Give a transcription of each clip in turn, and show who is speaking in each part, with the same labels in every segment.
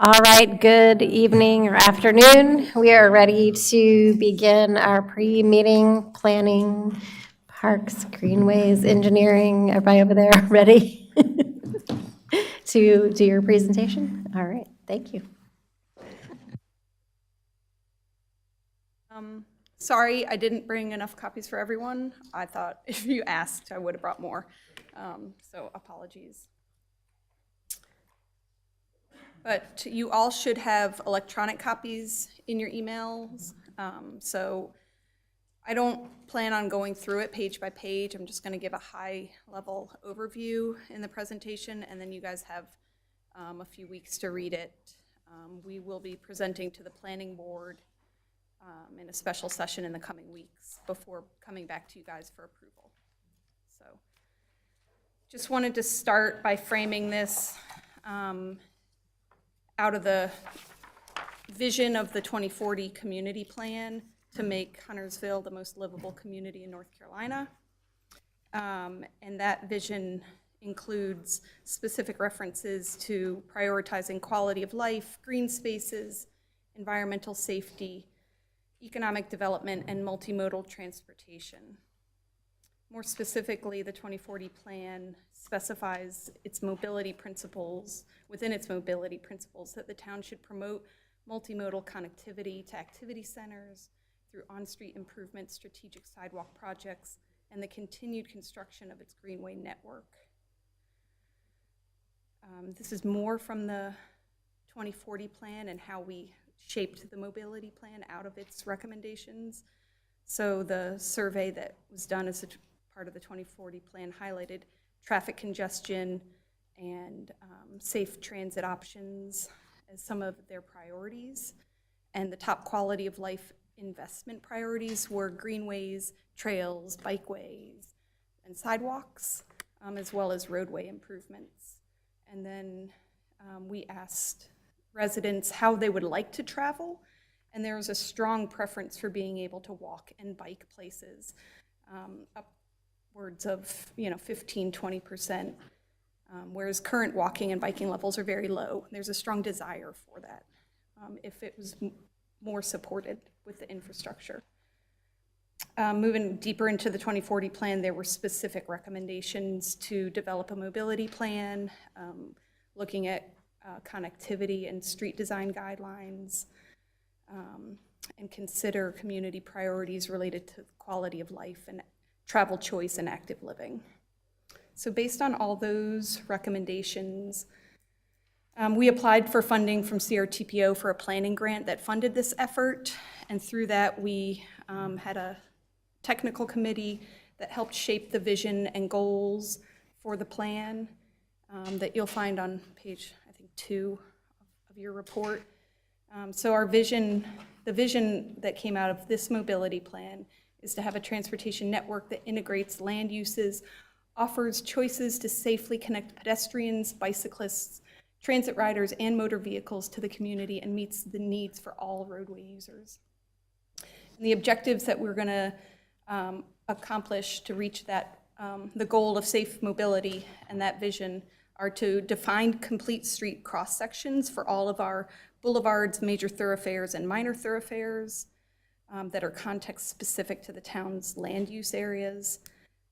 Speaker 1: All right, good evening or afternoon. We are ready to begin our pre-meeting planning, parks, greenways, engineering. Everybody over there ready to do your presentation? All right, thank you.
Speaker 2: Sorry, I didn't bring enough copies for everyone. I thought if you asked, I would have brought more. So apologies. But you all should have electronic copies in your emails. So I don't plan on going through it page by page. I'm just going to give a high-level overview in the presentation, and then you guys have a few weeks to read it. We will be presenting to the planning board in a special session in the coming weeks before coming back to you guys for approval. So just wanted to start by framing this out of the vision of the 2040 community plan to make Huntersville the most livable community in North Carolina. And that vision includes specific references to prioritizing quality of life, green spaces, environmental safety, economic development, and multimodal transportation. More specifically, the 2040 plan specifies its mobility principles, within its mobility principles, that the town should promote multimodal connectivity to activity centers through on-street improvements, strategic sidewalk projects, and the continued construction of its greenway network. This is more from the 2040 plan and how we shaped the mobility plan out of its recommendations. So the survey that was done as a part of the 2040 plan highlighted traffic congestion and safe transit options as some of their priorities. And the top quality of life investment priorities were greenways, trails, bikeways, and sidewalks, as well as roadway improvements. And then we asked residents how they would like to travel, and there was a strong preference for being able to walk and bike places, upwards of 15–20%, whereas current walking and biking levels are very low. There's a strong desire for that if it was more supported with the infrastructure. Moving deeper into the 2040 plan, there were specific recommendations to develop a mobility plan, looking at connectivity and street design guidelines, and consider community priorities related to quality of life and travel choice and active living. So based on all those recommendations, we applied for funding from CRTPO for a planning grant that funded this effort, and through that we had a technical committee that helped shape the vision and goals for the plan that you'll find on page, I think, 2 of your report. So our vision, the vision that came out of this mobility plan is to have a transportation network that integrates land uses, offers choices to safely connect pedestrians, bicyclists, transit riders, and motor vehicles to the community, and meets the needs for all roadway users. And the objectives that we're gonna accomplish to reach that, the goal of safe mobility and that vision are to define complete street cross sections for all of our boulevards, major thoroughfares, and minor thoroughfares that are context specific to the town's land use areas,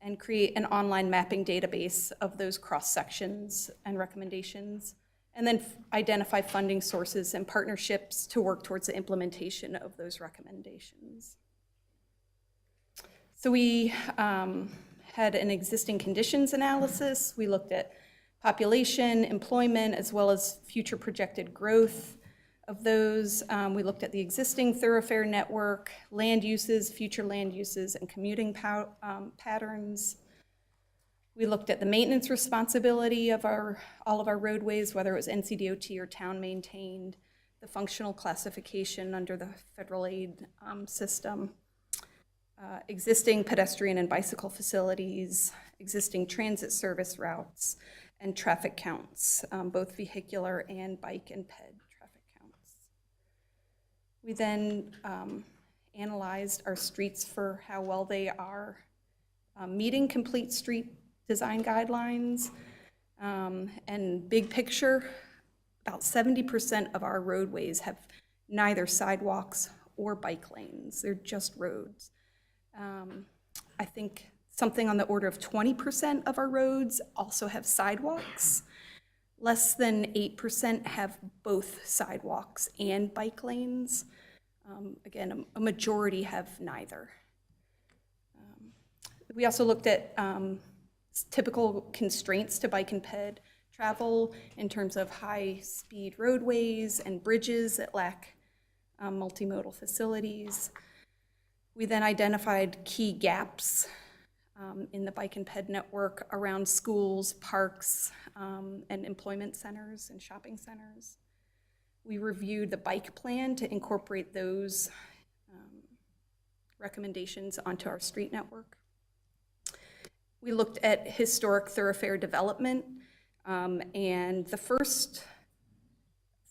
Speaker 2: and create an online mapping database of those cross sections and recommendations, and then identify funding sources and partnerships to work towards the implementation of those recommendations. So we had an existing conditions analysis. We looked at population, employment, as well as future projected growth of those. We looked at the existing thoroughfare network, land uses, future land uses, and commuting patterns. We looked at the maintenance responsibility of all of our roadways, whether it was NCDOT or town maintained, the functional classification under the federal aid system, existing pedestrian and bicycle facilities, existing transit service routes, and traffic counts, both vehicular and bike and ped traffic counts. We then analyzed our streets for how well they are meeting complete street design guidelines, and big picture, about 70% of our roadways have neither sidewalks or bike lanes. They're just roads. I think something on the order of 20% of our roads also have sidewalks. Less than 8% have both sidewalks and bike lanes. Again, a majority have neither. We also looked at typical constraints to bike and ped travel in terms of high-speed roadways and bridges that lack multimodal facilities. We then identified key gaps in the bike and ped network around schools, parks, and employment centers and shopping centers. We reviewed the bike plan to incorporate those recommendations onto our street network. We looked at historic thoroughfare development, and the first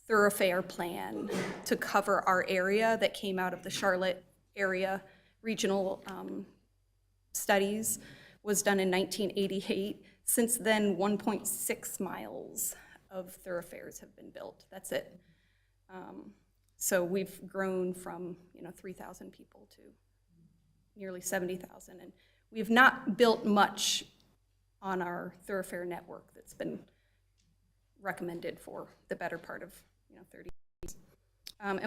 Speaker 2: thoroughfare plan to cover our area that came out of the Charlotte area regional studies was done in 1988. Since then, 1.6 miles of thoroughfares have been built. That's it. So we've grown from 3,000 people to nearly 70,000, and we've not built much on our thoroughfare network that's been recommended for the better part of 30 years. And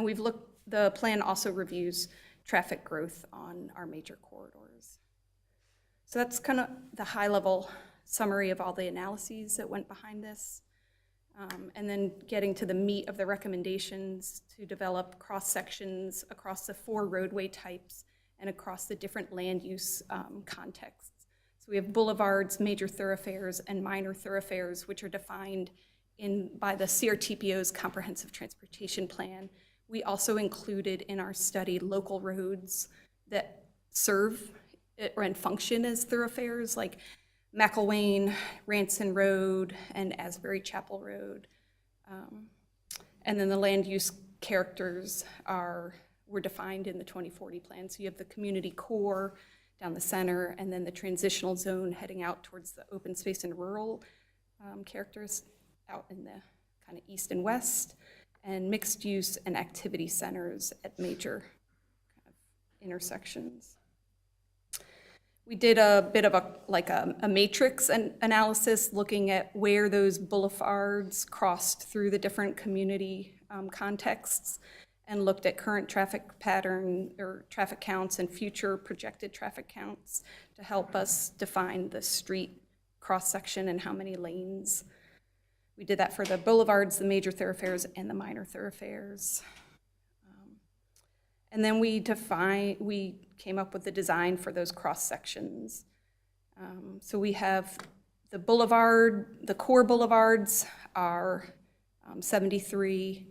Speaker 2: the plan also reviews traffic growth on our major corridors. So that's kind of the high-level summary of all the analyses that went behind this. And then getting to the meat of the recommendations to develop cross-sections across the 4 roadway types and across the different land use contexts. So we have boulevards, major thoroughfares, and minor thoroughfares, which are defined by the CRTPO's Comprehensive Transportation Plan. We also included in our study local roads that serve and function as thoroughfares, like McElwain, Ranson Road, and Asbury Chapel Road. And then the land use characters were defined in the 2040 plan. So you have the community core down the center, and then the transitional zone heading out towards the open space and rural characters out in the kind of east and west, and mixed use and activity centers at major kind of intersections. We did a bit of a matrix analysis looking at where those boulevards crossed through the different community contexts, and looked at current traffic pattern or traffic counts and future projected traffic counts to help us define the street cross-section and how many lanes. We did that for the boulevards, the major thoroughfares, and the minor thoroughfares. And then we came up with the design for those cross-sections. So we have the core boulevards are 73,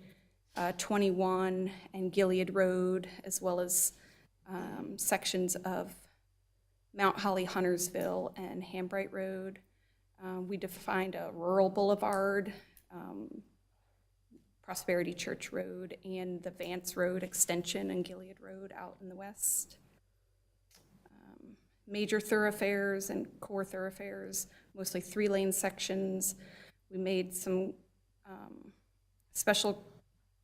Speaker 2: 21, and Gilead Road, as well as sections of Mount Holly, Huntersville, and Hambright Road. We defined a rural boulevard, Prosperity Church Road, and the Vance Road extension and Gilead Road out in the west. Major thoroughfares and core thoroughfares, mostly 3-lane sections. We made some special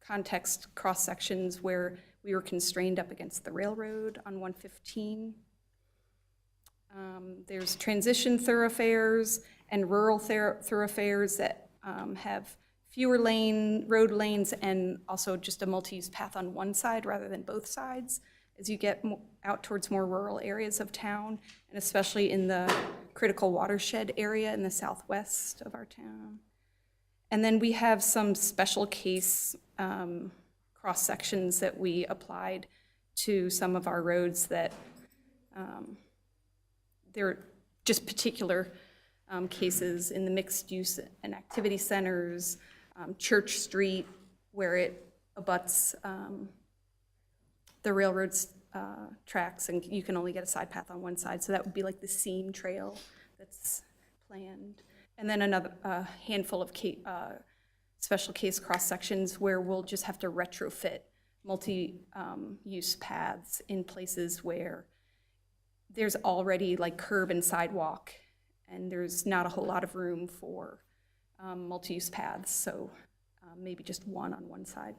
Speaker 2: context cross sections where we were constrained up against the railroad on 115. There's transition thoroughfares and rural thoroughfares that have fewer road lanes and also just a multi-use path on one side rather than both sides as you get out towards more rural areas of town, and especially in the critical watershed area in the southwest of our town. And then we have some special case cross sections that we applied to some of our roads that they're just particular cases in the mixed use and activity centers, Church Street, where it abuts the railroad's tracks, and you can only get a side path on one side. So that would be like the Seam Trail that's planned. And then another handful of special case cross sections where we'll just have to retrofit multi-use paths in places where there's already like curb and sidewalk, and there's not a whole lot of room for multi-use paths. So maybe just one on one side.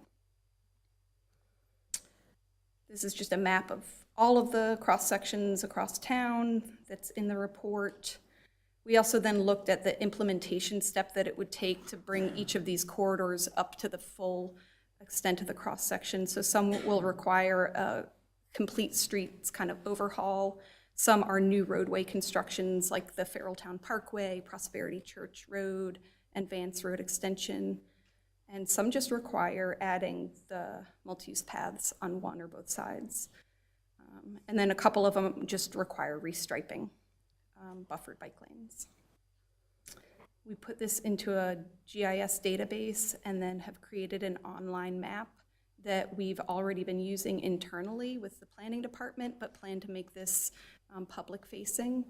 Speaker 2: This is just a map of all of the cross sections across town that's in the report. We also then looked at the implementation step that it would take to bring each of these corridors up to the full extent of the cross section. So some will require a complete streets kind of overhaul. Some are new roadway constructions like the Farrelltown Parkway, Prosperity Church Road, and Vance Road Extension. And some just require adding the multi-use paths on one or both sides. And then a couple of them just require restriping, buffered bike lanes. We put this into a GIS database and then have created an online map that we've already been using internally with the planning department, but plan to make this public facing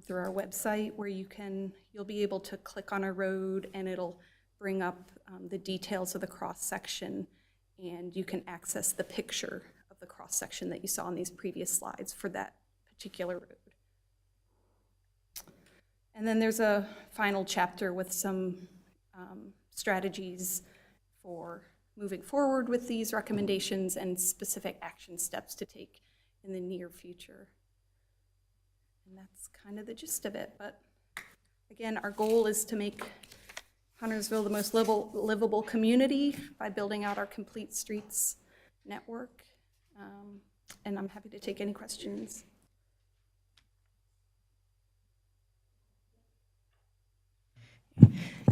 Speaker 2: through our website, where you'll be able to click on a road and it'll bring up the details of the cross section, and you can access the picture of the cross section that you saw in these previous slides for that particular road. And then there's a final chapter with some strategies for moving forward with these recommendations and specific action steps to take in the near future. And that's kind of the gist of it. But again, our goal is to make Huntersville the most livable community by building out our complete streets network. And I'm happy to take any questions.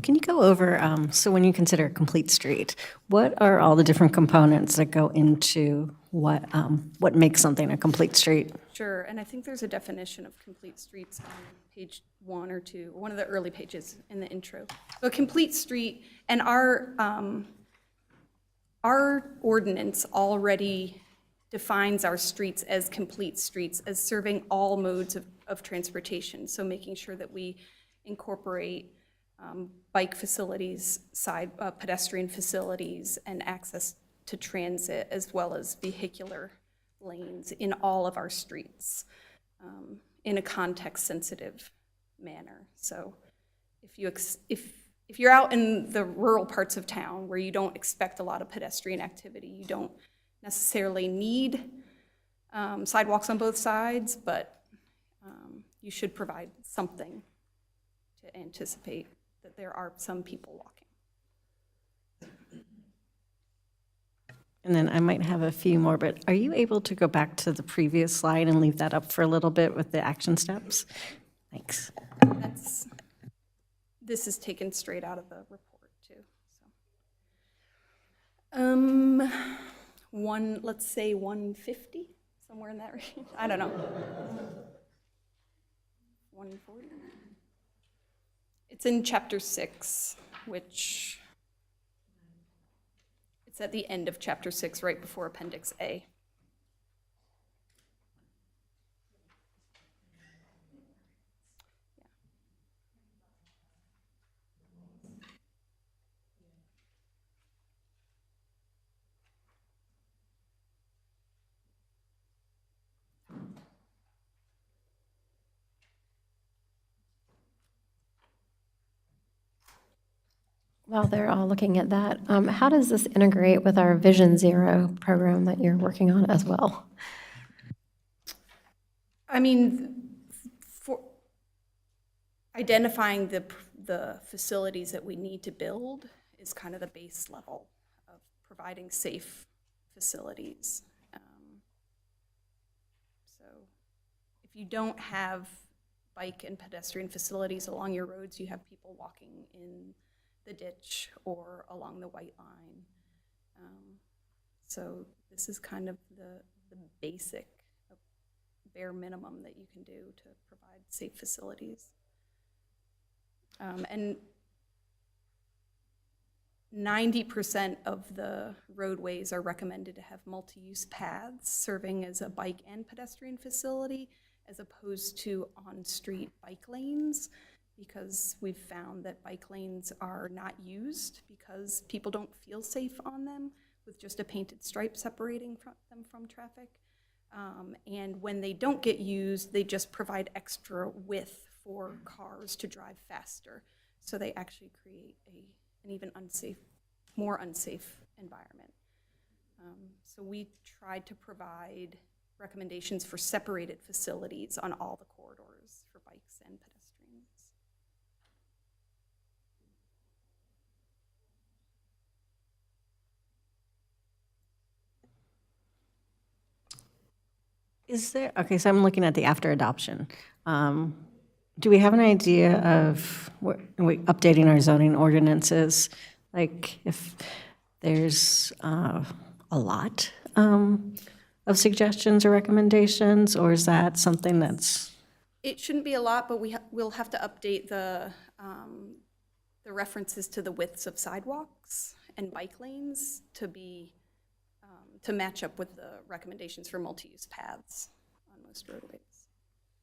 Speaker 3: Can you go over, so when you consider a complete street, what are all the different components that go into what makes something a complete street?
Speaker 2: Sure, and I think there's a definition of complete streets on page 1 or 2, one of the early pages in the intro. So a complete street, and our ordinance already defines our streets as complete streets, as serving all modes of transportation. So making sure that we incorporate bike facilities, pedestrian facilities, and access to transit, as well as vehicular lanes in all of our streets in a context-sensitive manner. So if you're out in the rural parts of town where you don't expect a lot of pedestrian activity, you don't necessarily need sidewalks on both sides, but you should provide something to anticipate that there are some people walking.
Speaker 3: And then I might have a few more, but are you able to go back to the previous slide and leave that up for a little bit with the action steps? Thanks.
Speaker 2: This is taken straight out of the report too. So, let's say 150, somewhere in that range. I don't know. 140. It's in chapter 6, which it's at the end of chapter 6, right before Appendix A.
Speaker 1: While they're all looking at that, how does this integrate with our Vision Zero program that you're working on as well?
Speaker 2: I mean, for identifying the facilities that we need to build is kind of the base level of providing safe facilities. So if you don't have bike and pedestrian facilities along your roads, you have people walking in the ditch or along the white line. So this is kind of the basic, bare minimum that you can do to provide safe facilities. And 90% of the roadways are recommended to have multi-use paths serving as a bike and pedestrian facility, as opposed to on-street bike lanes, because we've found that bike lanes are not used because people don't feel safe on them with just a painted stripe separating them from traffic. And when they don't get used, they just provide extra width for cars to drive faster. So they actually create an even more unsafe environment. So we tried to provide recommendations for separated facilities on all the corridors for bikes and pedestrians.
Speaker 3: Is there, okay, so I'm looking at the after adoption. Do we have an idea of updating our zoning ordinances? Like if there's a lot of suggestions or recommendations, or is that something that's?
Speaker 2: It shouldn't be a lot, but we'll have to update the references to the widths of sidewalks and bike lanes to be, to match up with the recommendations for multi-use paths on most roadways.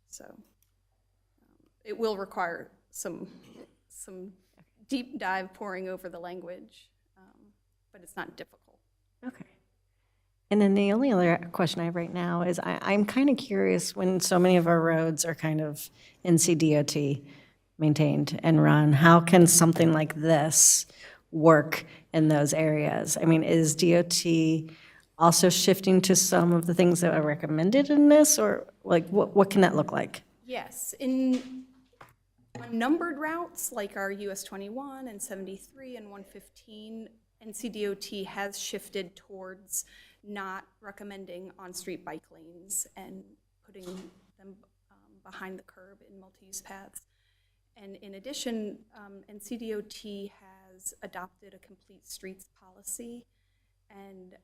Speaker 2: So it will require some deep dive poring over the language, but it's not difficult.
Speaker 3: Okay. And then the only other question I have right now is I'm kind of curious, when so many of our roads are kind of NCDOT maintained and run, how can something like this work in those areas? I mean, is DOT also shifting to some of the things that are recommended in this, or like what can that look like?
Speaker 2: Yes, on numbered routes like our US 21 and 73 and 115, NCDOT has shifted towards not recommending on-street bike lanes and putting them behind the curb in multi-use paths. And in addition, NCDOT has adopted a complete streets policy. And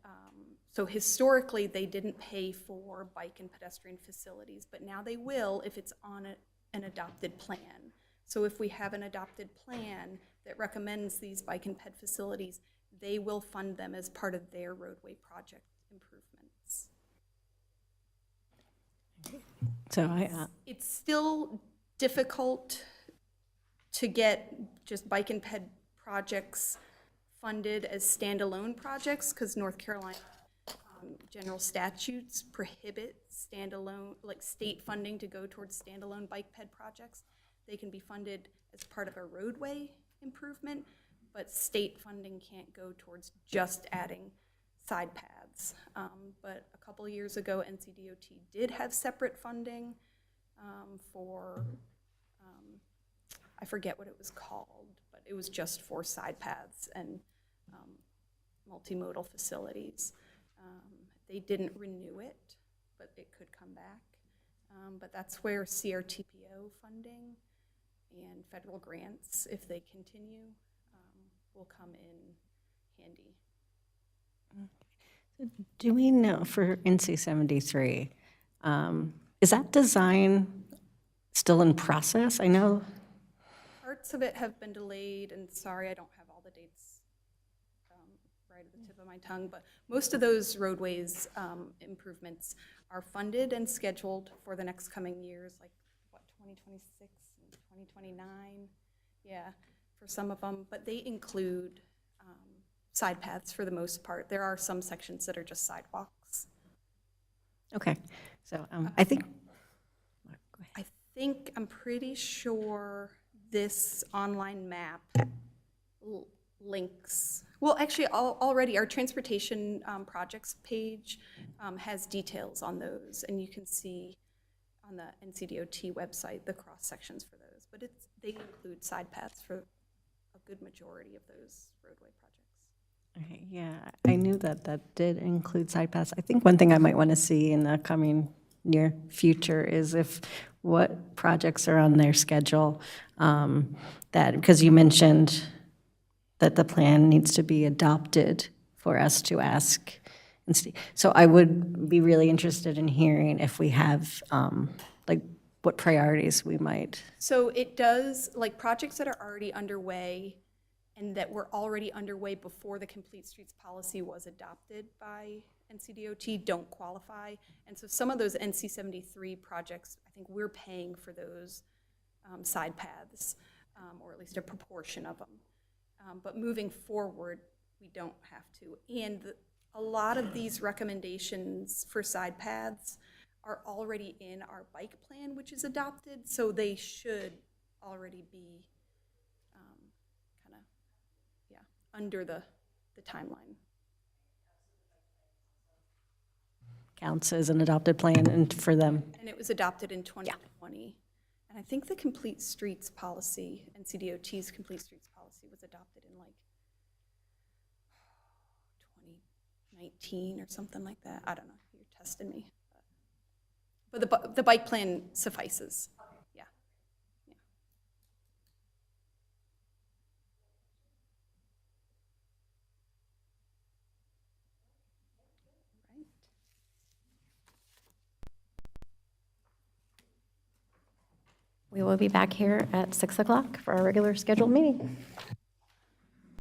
Speaker 2: so historically, they didn't pay for bike and pedestrian facilities, but now they will if it's on an adopted plan. So if we have an adopted plan that recommends these bike and ped facilities, they will fund them as part of their roadway project improvements.
Speaker 3: So
Speaker 2: It's still difficult to get just bike and ped projects funded as standalone projects because North Carolina general statutes prohibit standalone, like state funding to go towards standalone bike ped projects. They can be funded as part of a roadway improvement, but state funding can't go towards just adding side paths. But a couple of years ago, NCDOT did have separate funding for, I forget what it was called, but it was just for side paths and multimodal facilities. They didn't renew it, but it could come back. But that's where CRTPO funding and federal grants, if they continue, will come in handy.
Speaker 3: do we know for NC 73, is that design still in process? I know.
Speaker 2: Parts of it have been delayed, and sorry, I don't have all the dates right at the tip of my tongue, but most of those roadways improvements are funded and scheduled for the next coming years, like, what, 2026 and 2029? Yeah, for some of them, but they include side paths for the most part. There are some sections that are just sidewalks.
Speaker 3: Okay, so
Speaker 2: I'm pretty sure this online map links, well, actually, already our transportation projects page has details on those, and you can see on the NCDOT website the cross sections for those, but they include side paths for a good majority of those roadway projects.
Speaker 3: Okay, yeah, I knew that did include side paths. I think one thing I might want to see in the coming near future is what projects are on their schedule, that, because you mentioned that the plan needs to be adopted for us to ask and see. So I would be really interested in hearing if we have, like, what priorities we might.
Speaker 2: So it does, like, projects that are already underway and that were already underway before the Complete Streets policy was adopted by NCDOT don't qualify. And so some of those NC 73 projects, I think we're paying for those side paths, or at least a proportion of them. But moving forward, we don't have to. And a lot of these recommendations for side paths are already in our bike plan, which is adopted, so they should already be kind of, yeah, under the the timeline.
Speaker 3: Counts as an adopted plan and for them.
Speaker 2: And it was adopted in 2020. And I think the Complete Streets policy, NCDOT's Complete Streets policy was adopted in like 2019 or something like that. I don't know, you're testing me. But the bike plan suffices. Yeah. Yeah. Right.
Speaker 1: We will be back here at 6 o'clock for our regular scheduled meeting.